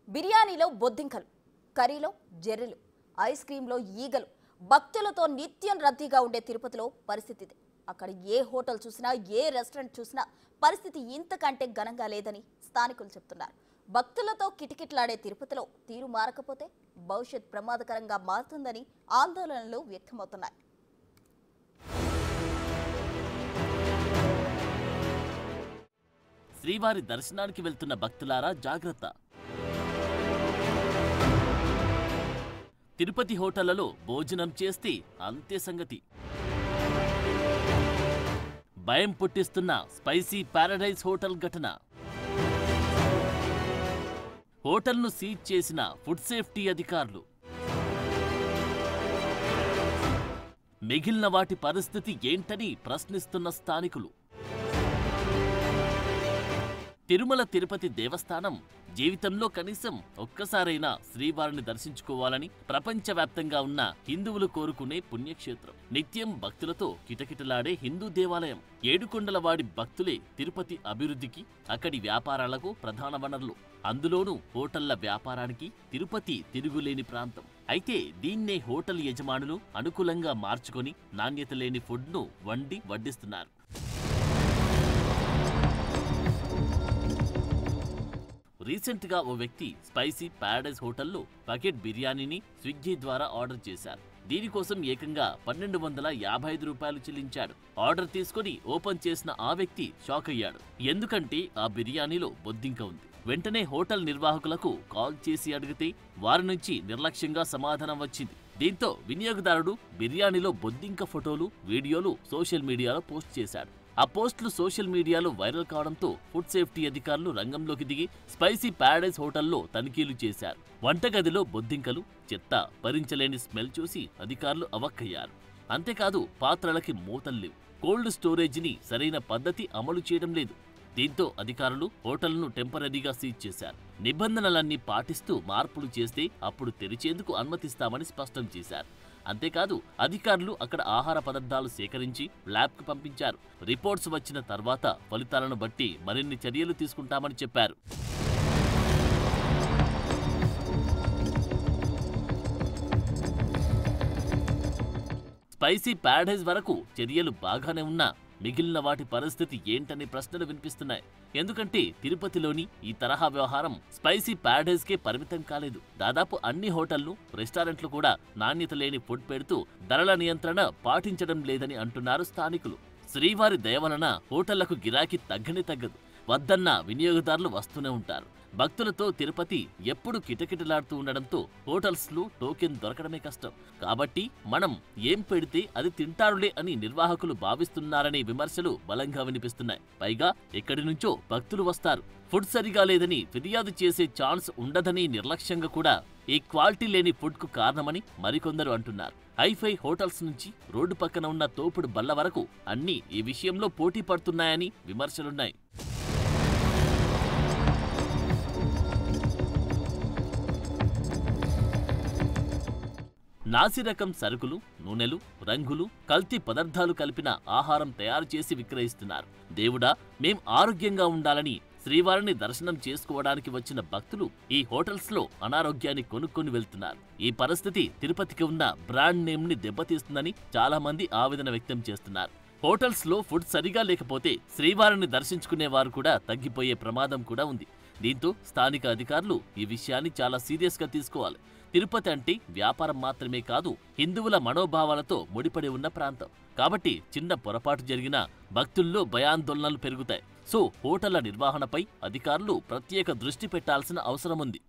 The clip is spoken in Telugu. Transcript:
బిర్యానీలో బొద్దింకలు, కర్రీలో జెర్రీలు, ఐస్ క్రీంలో ఈగలు, భక్తులతో నిత్యం రద్దీగా ఉండే తిరుపతిలో పరిస్థితి ఇది. అక్కడ ఏ హోటల్ చూసినా, ఏ రెస్టారెంట్ చూసినా పరిస్థితి ఇంతకంటే ఘనంగా లేదని స్థానికులు చెప్తున్నారు. భక్తులతో కిటకిటలాడే తిరుపతిలో తీరు మారకపోతే భవిష్యత్ ప్రమాదకరంగా మారుతుందని ఆందోళనలు వ్యక్తమవుతున్నాయి. శ్రీవారి దర్శనానికి వెళ్తున్న భక్తులారా జాగ్రత్త. తిరుపతి హోటళ్లలో భోజనం చేస్తే అంతే సంగతి. భయం పుట్టిస్తున్న స్పైసీ పారడైజ్ హోటల్ ఘటన. హోటల్ను సీజ్ చేసిన ఫుడ్ సేఫ్టీ అధికారులు. మిగిలిన వాటి పరిస్థితి ఏంటని ప్రశ్నిస్తున్న స్థానికులు. తిరుమల తిరుపతి దేవస్థానం జీవితంలో కనీసం ఒక్కసారైనా శ్రీవారిని దర్శించుకోవాలని ప్రపంచవ్యాప్తంగా ఉన్న హిందువులు కోరుకునే పుణ్యక్షేత్రం. నిత్యం భక్తులతో కిటకిటలాడే హిందూ దేవాలయం. ఏడుకొండలవాడి భక్తులే తిరుపతి అభివృద్ధికి, అక్కడి వ్యాపారాలకు ప్రధాన వనరులు. అందులోనూ హోటళ్ల వ్యాపారానికి తిరుపతి తిరుగులేని ప్రాంతం. అయితే దీన్నే హోటల్ యజమానులు అనుకూలంగా మార్చుకొని నాణ్యత లేని ఫుడ్ను వండి వడ్డిస్తున్నారు. రీసెంట్ గా ఓ వ్యక్తి స్పైసీ పారడైజ్ హోటల్లో బకెట్ బిర్యానీని స్విగ్గీ ద్వారా ఆర్డర్ చేశారు. దీనికోసం ఏకంగా 1255 రూపాయలు చెల్లించాడు. ఆర్డర్ తీసుకుని ఓపెన్ చేసిన ఆ వ్యక్తి షాక్ అయ్యాడు. ఎందుకంటే ఆ బిర్యానీలో బొద్దింక ఉంది. వెంటనే హోటల్ నిర్వాహకులకు కాల్ చేసి అడిగితే వారి నుంచి నిర్లక్ష్యంగా సమాధానం వచ్చింది. దీంతో వినియోగదారుడు బిర్యానీలో బొద్దింక ఫోటోలు, వీడియోలు సోషల్ మీడియాలో పోస్ట్ చేశాడు. ఆ పోస్టులు సోషల్ మీడియాలో వైరల్ కావడంతో ఫుడ్ సేఫ్టీ అధికారులు రంగంలోకి దిగి స్పైసీ పారడైజ్ హోటల్లో తనిఖీలు చేశారు. వంటగదిలో బొద్దింకలు, చెత్త, భరించలేని స్మెల్ చూసి అధికారులు అవక్కయ్యారు. అంతేకాదు పాత్రలకి మూతల్లేవు. కోల్డ్ స్టోరేజీని సరైన పద్ధతి అమలు చేయడం లేదు. దీంతో అధికారులు హోటల్ను టెంపరరీగా సీజ్ చేశారు. నిబంధనలన్నీ పాటిస్తూ మార్పులు చేస్తే అప్పుడు తెరిచేందుకు అనుమతిస్తామని స్పష్టం చేశారు. అంతేకాదు అధికారులు అక్కడ ఆహార పదార్థాలు సేకరించి ల్యాబ్కు పంపించారు. రిపోర్ట్స్ వచ్చిన తర్వాత ఫలితాలను బట్టి మరిన్ని చర్యలు తీసుకుంటామని చెప్పారు. స్పైసీ పారడైజ్ వరకు చర్యలు బాగానే ఉన్నా మిగిలిన వాటి పరిస్థితి ఏంటనే ప్రశ్నలు వినిపిస్తున్నాయి. ఎందుకంటే తిరుపతిలోని ఈ తరహా వ్యవహారం స్పైసీ పారడైజ్కే పరిమితం కాలేదు. దాదాపు అన్ని హోటళ్లు, రెస్టారెంట్లు కూడా నాణ్యత లేని ఫుడ్ పెడుతూ ధరల నియంత్రణ పాటించడం లేదని అంటున్నారు స్థానికులు. శ్రీవారి దయ వలన హోటళ్లకు గిరాకీ తగ్గనే తగ్గదు. వద్దన్న వినియోగదారులు వస్తూనే ఉంటారు. భక్తులతో తిరుపతి ఎప్పుడు కిటకిటలాడుతూ ఉండడంతో హోటల్స్లో టోకెన్ దొరకడమే కష్టం. కాబట్టి మనం ఏం పెడితే అది తింటారులే అని నిర్వాహకులు భావిస్తున్నారనే విమర్శలు బలంగా వినిపిస్తున్నాయి. పైగా ఎక్కడి నుంచో భక్తులు వస్తారు. ఫుడ్ సరిగా లేదని ఫిర్యాదు చేసే ఛాన్స్ ఉండదని నిర్లక్ష్యంగా కూడా ఈ క్వాలిటీ లేని ఫుడ్కు కారణమని మరికొందరు అంటున్నారు. హైఫై హోటల్స్ నుంచి రోడ్డు పక్కన ఉన్న తోపుడు బల్ల వరకు అన్నీ ఈ విషయంలో పోటీ పడుతున్నాయని విమర్శలున్నాయి. నాసిరకం సరుకులు, నూనెలు, రంగులు, కల్తీ పదార్థాలు కలిపిన ఆహారం తయారు చేసి విక్రయిస్తున్నారు. దేవుడా, మేం ఆరోగ్యంగా ఉండాలని శ్రీవారిని దర్శనం చేసుకోవడానికి వచ్చిన భక్తులు ఈ హోటల్స్లో అనారోగ్యాన్ని కొనుక్కొని వెళ్తున్నారు. ఈ పరిస్థితి తిరుపతికి ఉన్న బ్రాండ్ నేమ్ని దెబ్బతీస్తుందని చాలా మంది ఆవేదన వ్యక్తం చేస్తున్నారు. హోటల్స్లో ఫుడ్ సరిగా లేకపోతే శ్రీవారిని దర్శించుకునే వారు కూడా తగ్గిపోయే ప్రమాదం కూడా ఉంది. దీంతో స్థానిక అధికారులు ఈ విషయాన్ని చాలా సీరియస్గా తీసుకోవాలి. తిరుపతి అంటే వ్యాపారం మాత్రమే కాదు, హిందువుల మనోభావాలతో ముడిపడి ఉన్న ప్రాంతం. కాబట్టి చిన్న పొరపాటు జరిగినా భక్తుల్లో భయాందోళనలు పెరుగుతాయి. సో హోటళ్ల నిర్వహణపై అధికారులు ప్రత్యేక దృష్టి పెట్టాల్సిన అవసరం ఉంది.